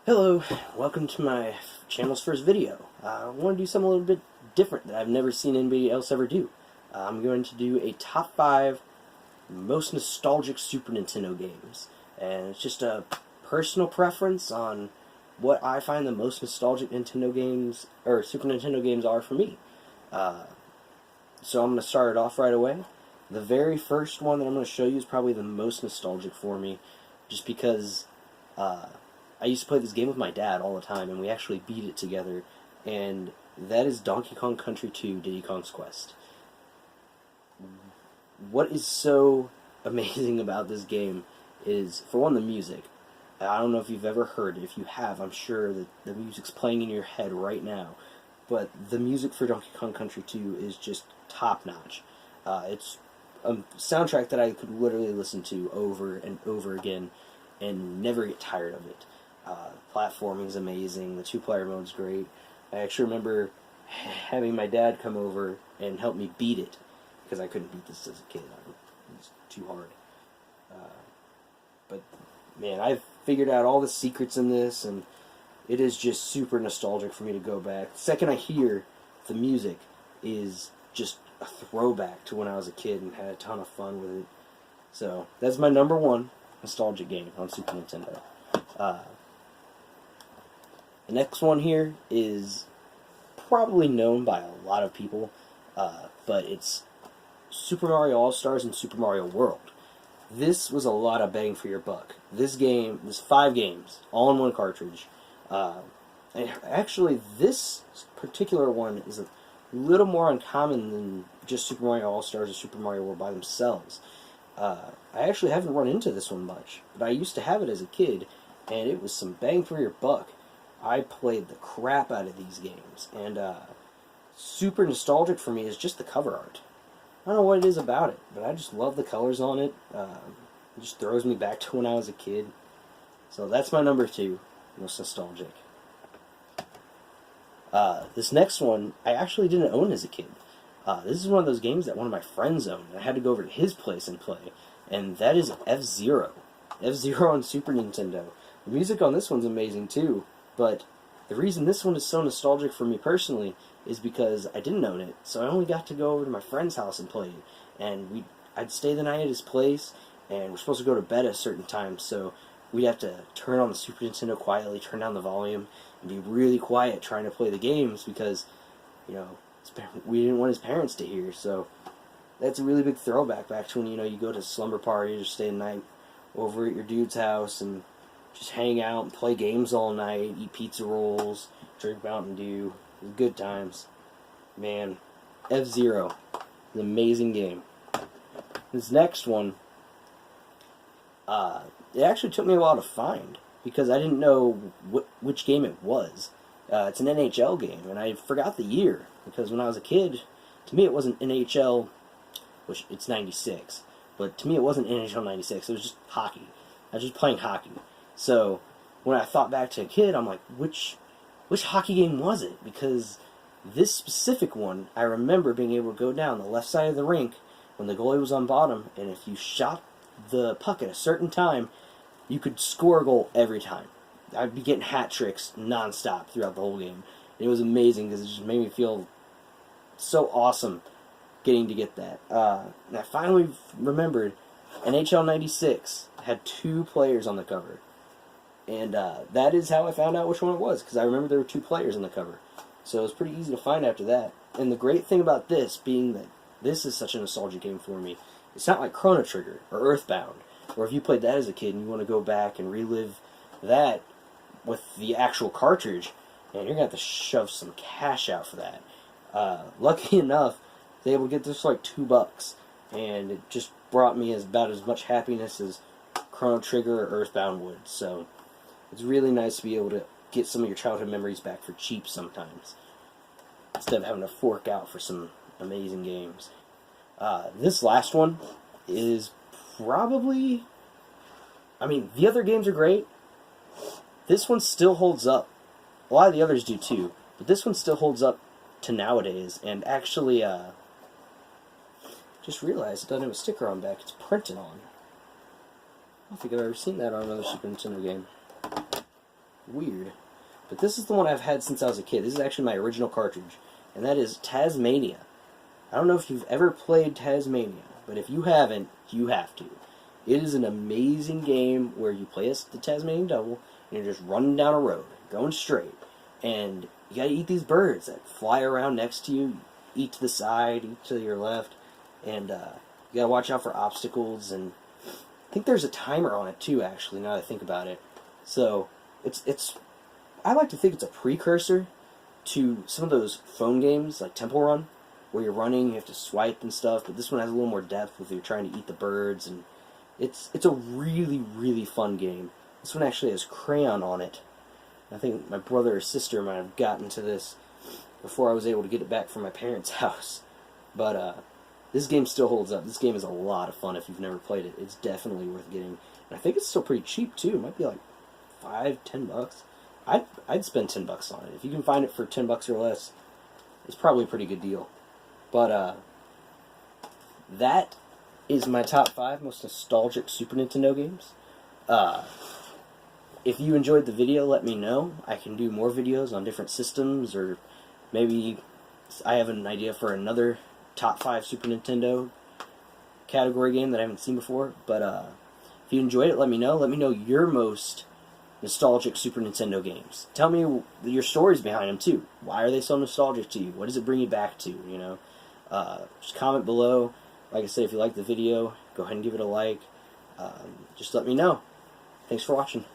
Hello, welcome to my channel's first video. I want to do something a little bit different that I've never seen anybody else ever do. I'm going to do a top 5 most nostalgic Super Nintendo games. And it's just a personal preference on what I find the most nostalgic Nintendo games, or Super Nintendo games are for me. So I'm going to start it off right away. The very first one that I'm going to show you is probably the most nostalgic for me, just because I used to play this game with my dad all the time, and we actually beat it together, and that is Donkey Kong Country 2 Diddy Kong's Quest. What is so amazing about this game is, for one, the music. I don't know if you've ever heard it. If you have, I'm sure that the music's playing in your head right now. But the music for Donkey Kong Country 2 is just top-notch. It's a soundtrack that I could literally listen to over and over again and never get tired of it. Platforming is amazing. The two-player mode's great. I actually remember having my dad come over and help me beat it, because I couldn't beat this as a kid. It was too hard. But man, I've figured out all the secrets in this, and it is just super nostalgic for me to go back. The second I hear the music is just a throwback to when I was a kid and had a ton of fun with it. So that's my number one nostalgic game on Super Nintendo. The next one here is probably known by a lot of people, but it's Super Mario AllStars and Super Mario World. This was a lot of bang for your buck. This game, there's 5 games, all in one cartridge. And actually, this particular one is a little more uncommon than just Super Mario AllStars or Super Mario World by themselves. I actually haven't run into this one much, but I used to have it as a kid, and it was some bang for your buck. I played the crap out of these games, and super nostalgic for me is just the cover art. I don't know what it is about it, but I just love the colors on it. It just throws me back to when I was a kid. So that's my number 2, most nostalgic. This next one, I actually didn't own as a kid. This is one of those games that one of my friends owned, and I had to go over to his place and play, and that is F-Zero. F-Zero on Super Nintendo. The music on this one's amazing too, but the reason this one is so nostalgic for me personally is because I didn't own it, so I only got to go over to my friend's house and play it. And I'd stay the night at his place, and we're supposed to go to bed at a certain time, so we'd have to turn on the Super Nintendo quietly, turn down the volume, and be really quiet trying to play the games because, you know, we didn't want his parents to hear. So that's a really big throwback back to when, you know, you go to slumber parties or stay the night over at your dude's house and just hang out and play games all night, eat pizza rolls, drink Mountain Dew. Good times. Man, F-Zero, an amazing game. This next one, it actually took me a while to find, because I didn't know which game it was. It's an NHL game, and I forgot the year, because when I was a kid, to me it wasn't NHL, which it's 96, but to me it wasn't NHL 96, it was just hockey. I was just playing hockey. So when I thought back to a kid, I'm like, which hockey game was it? Because this specific one, I remember being able to go down the left side of the rink when the goalie was on bottom, and if you shot the puck at a certain time, you could score a goal every time. I'd be getting hat tricks nonstop throughout the whole game. It was amazing because it just made me feel so awesome getting to get that. And I finally remembered NHL 96 had 2 players on the cover. And that is how I found out which one it was, because I remember there were 2 players on the cover. So it was pretty easy to find after that. And the great thing about this, being that this is such a nostalgic game for me, it's not like Chrono Trigger or Earthbound, or if you played that as a kid and you want to go back and relive that with the actual cartridge, man, you're going to have to shove some cash out for that. Lucky enough, they were able to get this for like $2, and it just brought me about as much happiness as Chrono Trigger or Earthbound would. So it's really nice to be able to get some of your childhood memories back for cheap sometimes, instead of having to fork out for some amazing games. This last one is probably, I mean, the other games are great. This one still holds up. A lot of the others do too, but this one still holds up to nowadays. And actually, just realized it doesn't have a sticker on back. It's printed on. I don't think I've ever seen that on another Super Nintendo game. weird. But this is the one I've had since I was a kid. This is actually my original cartridge, and that is Tasmania. I don't know if you've ever played Tasmania, but if you haven't, you have to. It is an amazing game where you play as the Tasmanian devil, and you're just running down a road, going straight, and you gotta eat these birds that fly around next to you, eat to the side, eat to your left, and you gotta watch out for obstacles, and I think there's a timer on it too, actually, now that I think about it. So, it's I like to think it's a precursor to some of those phone games, like Temple Run, where you're running, you have to swipe and stuff, but this one has a little more depth with you trying to eat the birds, and it's a really, really fun game. This one actually has crayon on it. I think my brother or sister might have gotten to this before I was able to get it back from my parents' house. But this game still holds up. This game is a lot of fun if you've never played it. It's definitely worth getting. And I think it's still pretty cheap too. It might be like $5-10. I'd spend $10 on it. If you can find it for $10 or less, it's probably a pretty good deal. But that is my top 5 most nostalgic Super Nintendo games. If you enjoyed the video, let me know. I can do more videos on different systems, or maybe I have an idea for another top 5 Super Nintendo category game that I haven't seen before. But if you enjoyed it, let me know. Let me know your most nostalgic Super Nintendo games. Tell me your stories behind them too. Why are they so nostalgic to you? What does it bring you back to? You know, just comment below. Like I said, if you like the video, go ahead and give it a like. Just let me know. Thanks for watching.